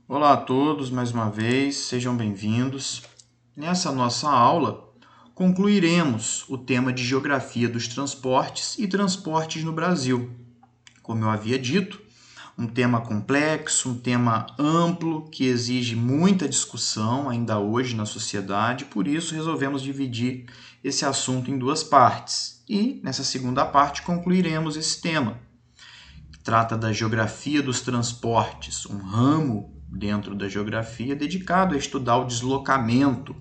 Olá a todos, mais uma vez, sejam bem-vindos. Nessa nossa aula, concluiremos o tema de Geografia dos Transportes e Transportes no Brasil. Como eu havia dito, um tema complexo, um tema amplo, que exige muita discussão ainda hoje na sociedade, por isso resolvemos dividir esse assunto em duas partes. E, nessa segunda parte, concluiremos esse tema. Trata da geografia dos transportes, um ramo dentro da geografia dedicado a estudar o deslocamento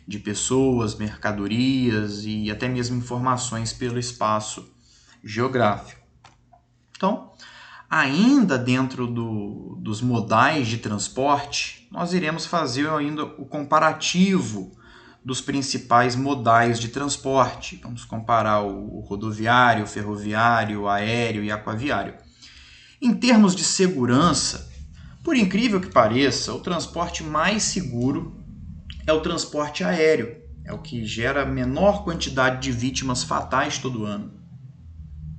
de pessoas, mercadorias e até mesmo informações pelo espaço geográfico. Então, ainda dentro dos modais de transporte, nós iremos fazer ainda o comparativo dos principais modais de transporte. Vamos comparar o rodoviário, o ferroviário, o aéreo e aquaviário. Em termos de segurança, por incrível que pareça, o transporte mais seguro é o transporte aéreo. É o que gera a menor quantidade de vítimas fatais todo ano.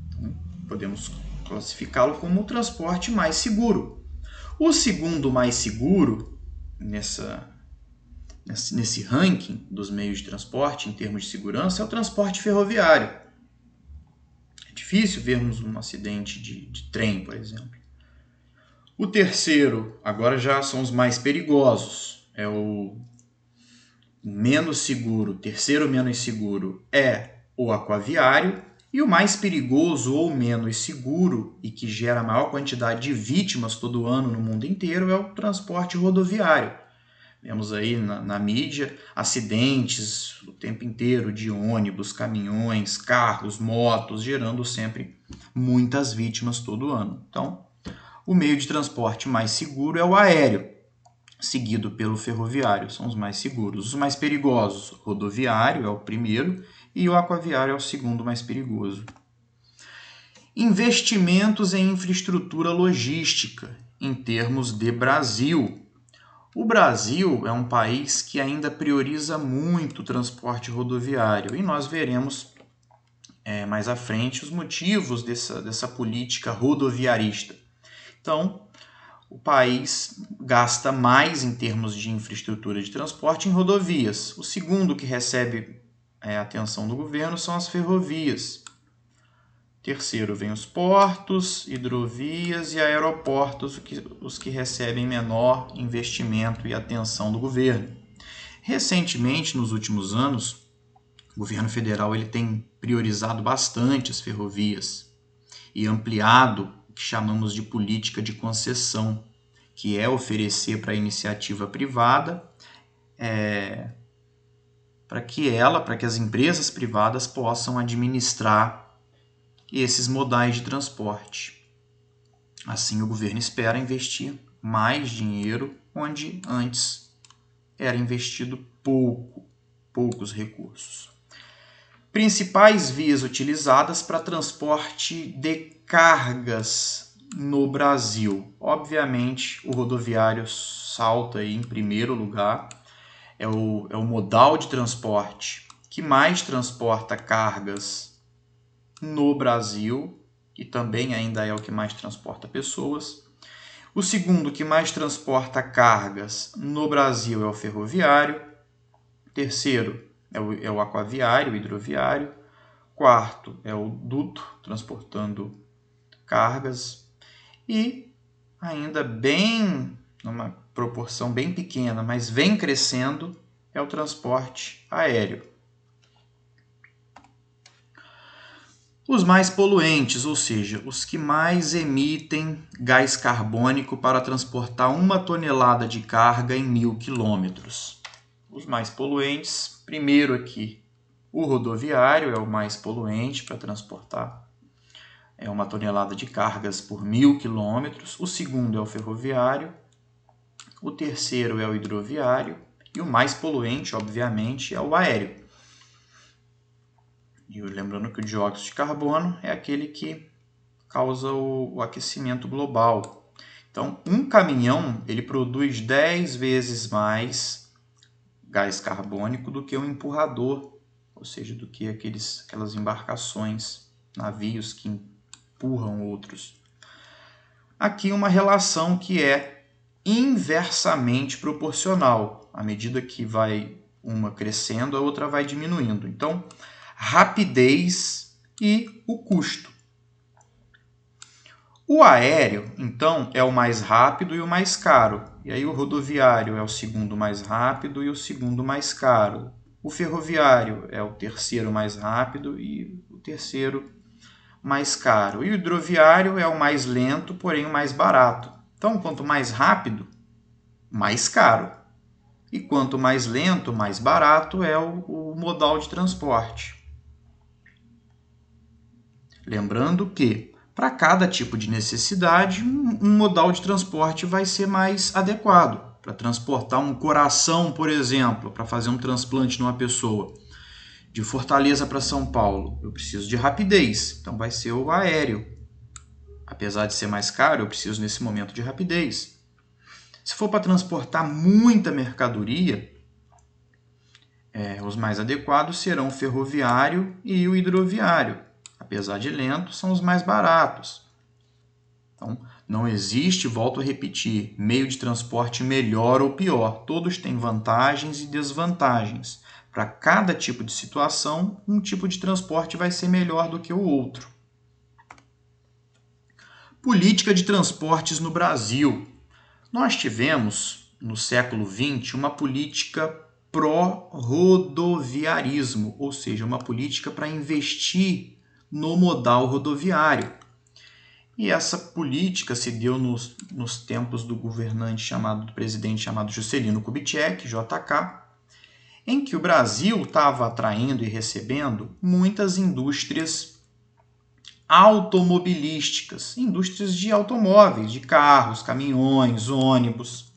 Então, podemos classificá-lo como o transporte mais seguro. O segundo mais seguro nesse ranking dos meios de transporte em termos de segurança é o transporte ferroviário. É difícil vermos um acidente de trem, por exemplo. O terceiro, agora já são os mais perigosos, é o menos seguro, terceiro menos seguro é o aquaviário, e o mais perigoso ou menos seguro e que gera a maior quantidade de vítimas todo ano no mundo inteiro é o transporte rodoviário. Vemos aí na mídia acidentes o tempo inteiro de ônibus, caminhões, carros, motos, gerando sempre muitas vítimas todo ano. Então, o meio de transporte mais seguro é o aéreo, seguido pelo ferroviário, são os mais seguros. Os mais perigosos, o rodoviário é o primeiro e o aquaviário é o segundo mais perigoso. Investimentos em infraestrutura logística, em termos de Brasil. O Brasil é um país que ainda prioriza muito o transporte rodoviário e nós veremos mais à frente os motivos dessa política rodoviarista. Então, o país gasta mais em termos de infraestrutura de transporte em rodovias. O segundo que recebe a atenção do governo são as ferrovias. Terceiro vem os portos, hidrovias e aeroportos, os que recebem menor investimento e atenção do governo. Recentemente, nos últimos anos, o governo federal ele tem priorizado bastante as ferrovias e ampliado o que chamamos de política de concessão, que é oferecer para a iniciativa privada para que as empresas privadas possam administrar esses modais de transporte. Assim, o governo espera investir mais dinheiro onde antes era investido poucos recursos. Principais vias utilizadas para transporte de cargas no Brasil. Obviamente, o rodoviário salta aí em primeiro lugar. É o modal de transporte que mais transporta cargas no Brasil e também ainda é o que mais transporta pessoas. O segundo que mais transporta cargas no Brasil é o ferroviário. Terceiro é o aquaviário, o hidroviário. Quarto é o duto, transportando cargas. E ainda bem, numa proporção bem pequena, mas vem crescendo, é o transporte aéreo. Os mais poluentes, ou seja, os que mais emitem gás carbônico para transportar 1 tonelada de carga em 1.000 quilômetros. Os mais poluentes, primeiro aqui, o rodoviário é o mais poluente para transportar 1 tonelada de cargas por 1.000 quilômetros. O segundo é o ferroviário. O terceiro é o hidroviário. E o mais poluente, obviamente, é o aéreo. E lembrando que o dióxido de carbono é aquele que causa o aquecimento global. Então, um caminhão ele produz 10 vezes mais gás carbônico do que um empurrador, ou seja, do que aquelas embarcações, navios que empurram outros. Aqui uma relação que é inversamente proporcional. À medida que vai uma crescendo, a outra vai diminuindo. Então, rapidez e o custo. O aéreo, então, é o mais rápido e o mais caro. E aí o rodoviário é o segundo mais rápido e o segundo mais caro. O ferroviário é o terceiro mais rápido e o terceiro mais caro. E o hidroviário é o mais lento, porém o mais barato. Então, quanto mais rápido, mais caro. E quanto mais lento, mais barato é o modal de transporte. Lembrando que, para cada tipo de necessidade, um modal de transporte vai ser mais adequado. Para transportar um coração, por exemplo, para fazer um transplante numa pessoa, de Fortaleza para São Paulo, eu preciso de rapidez, então vai ser o aéreo. Apesar de ser mais caro, eu preciso nesse momento de rapidez. Se for para transportar muita mercadoria, os mais adequados serão o ferroviário e o hidroviário. Apesar de lentos, são os mais baratos. Então, não existe, volto a repetir, meio de transporte melhor ou pior. Todos têm vantagens e desvantagens. Para cada tipo de situação, um tipo de transporte vai ser melhor do que o outro. Política de transportes no Brasil. Nós tivemos, no século XX, uma política pró-rodoviarismo, ou seja, uma política para investir no modal rodoviário. E essa política se deu nos tempos do do presidente chamado Juscelino Kubitschek, JK, em que o Brasil estava atraindo e recebendo muitas indústrias automobilísticas, indústrias de automóveis, de carros, caminhões, ônibus,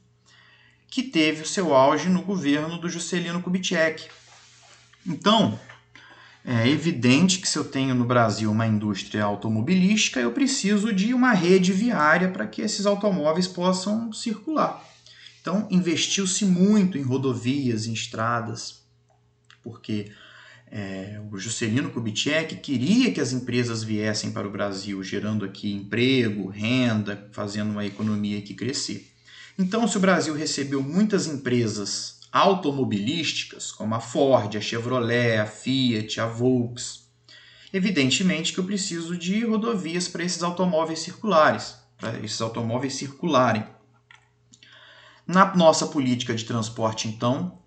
que teve o seu auge no governo do Juscelino Kubitschek. Então, é evidente que se eu tenho no Brasil uma indústria automobilística, eu preciso de uma rede viária para que esses automóveis possam circular. Então, investiu-se muito em rodovias, em estradas, porque o Juscelino Kubitschek queria que as empresas viessem para o Brasil, gerando aqui emprego, renda, fazendo uma economia que crescer. Então, se o Brasil recebeu muitas empresas automobilísticas, como a Ford, a Chevrolet, a Fiat, a Volks, evidentemente que eu preciso de rodovias para esses automóveis circularem. Na nossa política de transporte, então,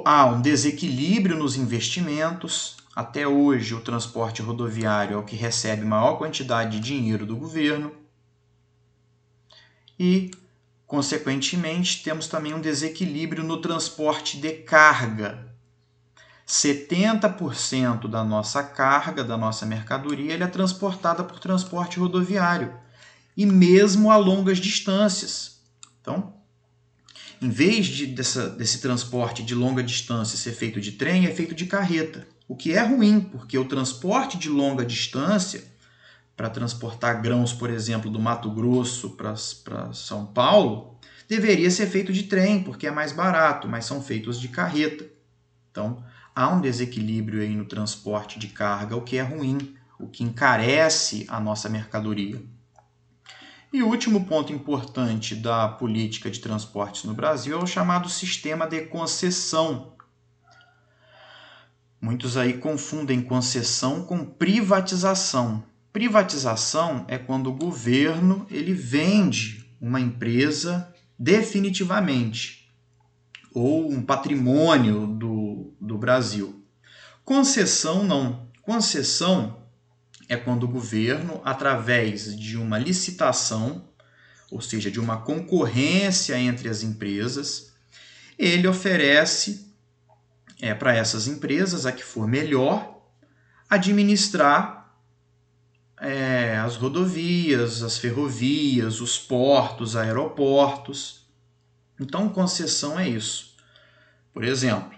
há um desequilíbrio nos investimentos. Até hoje, o transporte rodoviário é o que recebe maior quantidade de dinheiro do governo. E, consequentemente, temos também um desequilíbrio no transporte de carga. 70% da nossa carga, da nossa mercadoria, é transportada por transporte rodoviário, e mesmo a longas distâncias. Então, em vez desse transporte de longa distância ser feito de trem, é feito de carreta, o que é ruim, porque o transporte de longa distância, para transportar grãos, por exemplo, do Mato Grosso para São Paulo, deveria ser feito de trem, porque é mais barato, mas são feitos de carreta. Então, há um desequilíbrio aí no transporte de carga, o que é ruim, o que encarece a nossa mercadoria. E o último ponto importante da política de transportes no Brasil é o chamado sistema de concessão. Muitos aí confundem concessão com privatização. Privatização é quando o governo ele vende uma empresa definitivamente, ou um patrimônio do Brasil. Concessão não. Concessão é quando o governo, através de uma licitação, ou seja, de uma concorrência entre as empresas, ele oferece para essas empresas, a que for melhor, administrar as rodovias, as ferrovias, os portos, aeroportos. Então, concessão é isso. Por exemplo,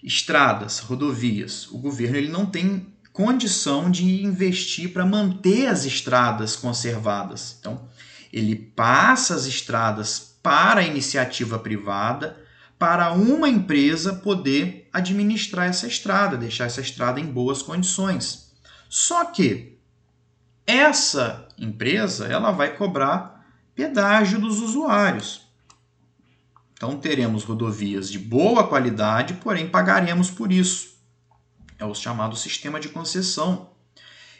estradas, rodovias. O governo ele não tem condição de investir para manter as estradas conservadas. Então, ele passa as estradas para a iniciativa privada, para uma empresa poder administrar essa estrada, deixar essa estrada em boas condições. Só que essa empresa, ela vai cobrar pedágio dos usuários. Então, teremos rodovias de boa qualidade, porém pagaremos por isso. É o chamado sistema de concessão.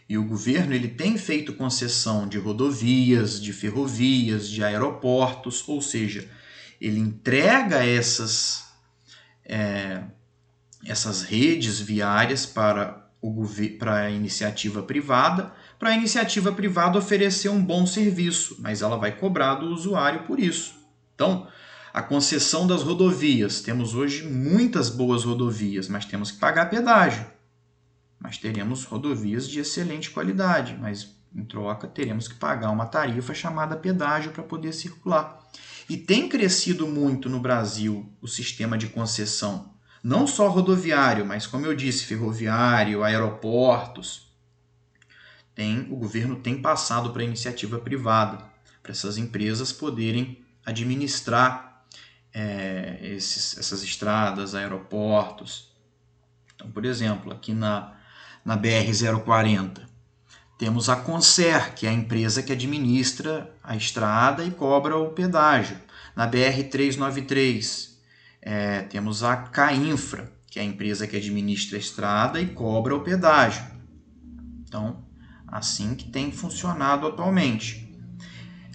E o governo ele tem feito concessão de rodovias, de ferrovias, de aeroportos, ou seja, ele entrega essas redes viárias para a iniciativa privada oferecer um bom serviço, mas ela vai cobrar do usuário por isso. Então, a concessão das rodovias. Temos hoje muitas boas rodovias, mas temos que pagar pedágio. Mas teremos rodovias de excelente qualidade, mas em troca teremos que pagar uma tarifa chamada pedágio para poder circular. E tem crescido muito no Brasil o sistema de concessão, não só rodoviário, mas como eu disse, ferroviário, aeroportos. O governo tem passado para a iniciativa privada, para essas empresas poderem administrar essas estradas, aeroportos. Então, por exemplo, aqui na BR-040, temos a Concer, que é a empresa que administra a estrada e cobra o pedágio. Na BR-393, temos a Cainfra, que é a empresa que administra a estrada e cobra o pedágio. Então, assim que tem funcionado atualmente.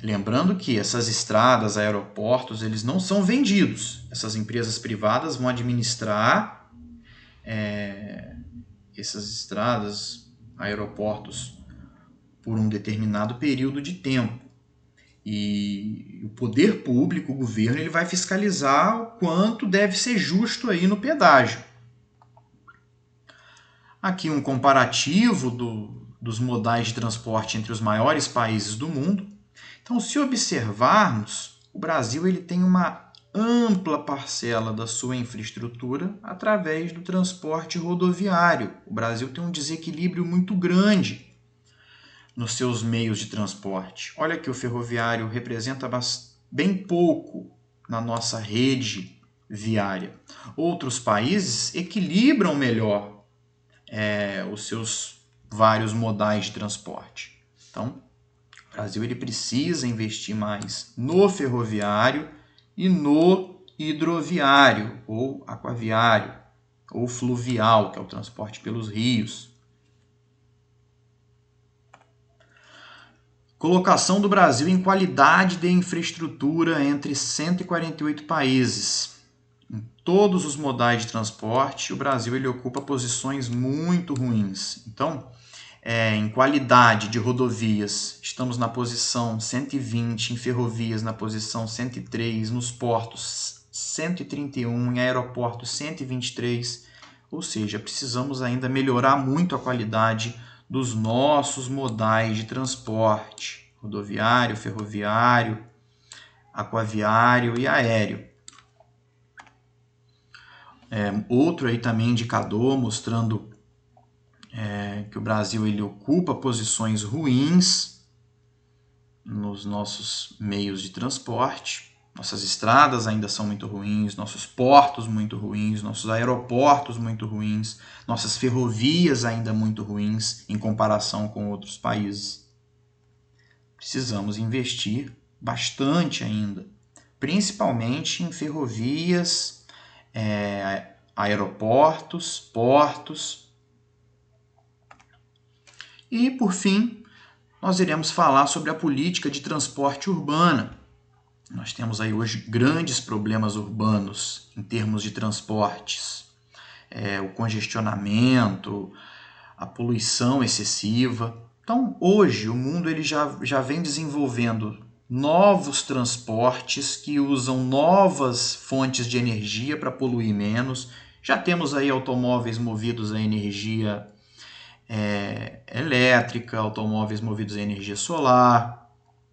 Lembrando que essas estradas, aeroportos, eles não são vendidos. Essas empresas privadas vão administrar essas estradas, aeroportos, por um determinado período de tempo. E o poder público, o governo, ele vai fiscalizar o quanto deve ser justo aí no pedágio. Aqui um comparativo dos modais de transporte entre os maiores países do mundo. Então, se observarmos, o Brasil ele tem uma ampla parcela da sua infraestrutura através do transporte rodoviário. O Brasil tem um desequilíbrio muito grande nos seus meios de transporte. Olha que o ferroviário representa bem pouco na nossa rede viária. Outros países equilibram melhor os seus vários modais de transporte. Então, o Brasil ele precisa investir mais no ferroviário e no hidroviário, ou aquaviário, ou fluvial, que é o transporte pelos rios. Colocação do Brasil em qualidade de infraestrutura entre 148 países. Em todos os modais de transporte, o Brasil ele ocupa posições muito ruins. Então, em qualidade de rodovias, estamos na posição 120, em ferrovias na posição 103, nos portos 131, em aeroportos 123, ou seja, precisamos ainda melhorar muito a qualidade dos nossos modais de transporte, rodoviário, ferroviário, aquaviário e aéreo. Outro aí também indicador mostrando que o Brasil ele ocupa posições ruins nos nossos meios de transporte. Nossas estradas ainda são muito ruins, nossos portos muito ruins, nossos aeroportos muito ruins, nossas ferrovias ainda muito ruins em comparação com outros países. Precisamos investir bastante ainda, principalmente em ferrovias, aeroportos, portos. E, por fim, nós iremos falar sobre a política de transporte urbana. Nós temos aí hoje grandes problemas urbanos em termos de transportes. O congestionamento, a poluição excessiva. Então, hoje, o mundo ele já vem desenvolvendo novos transportes que usam novas fontes de energia para poluir menos. Já temos aí automóveis movidos a energia elétrica, automóveis movidos a energia solar.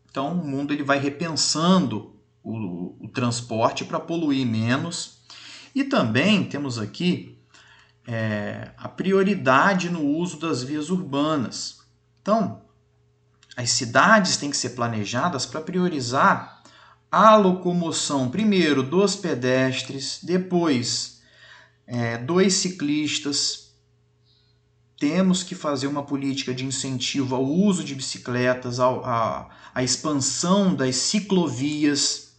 Então, o mundo ele vai repensando o transporte para poluir menos. E também temos aqui a prioridade no uso das vias urbanas. Então, as cidades têm que ser planejadas para priorizar a locomoção, primeiro, dos pedestres, depois dos ciclistas. temos que fazer uma política de incentivo ao uso de bicicletas, à expansão das ciclovias,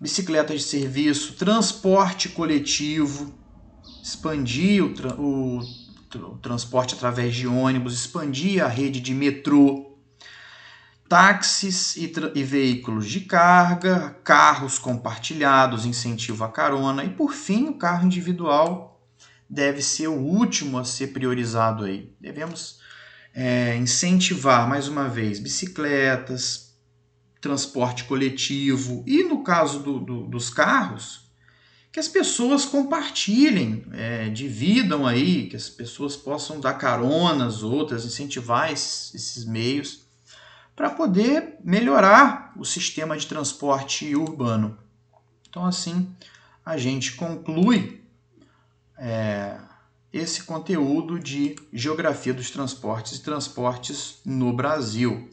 bicicletas de serviço, transporte coletivo, expandir o transporte através de ônibus, expandir a rede de metrô, táxis e veículos de carga, carros compartilhados, incentivo à carona e, por fim, o carro individual deve ser o último a ser priorizado aí. Devemos incentivar, mais uma vez, bicicletas, transporte coletivo e, no caso dos carros, que as pessoas compartilhem, dividam aí, que as pessoas possam dar carona às outras, incentivar esses meios para poder melhorar o sistema de transporte urbano. Então, assim, a gente conclui esse conteúdo de Geografia dos Transportes e Transportes no Brasil.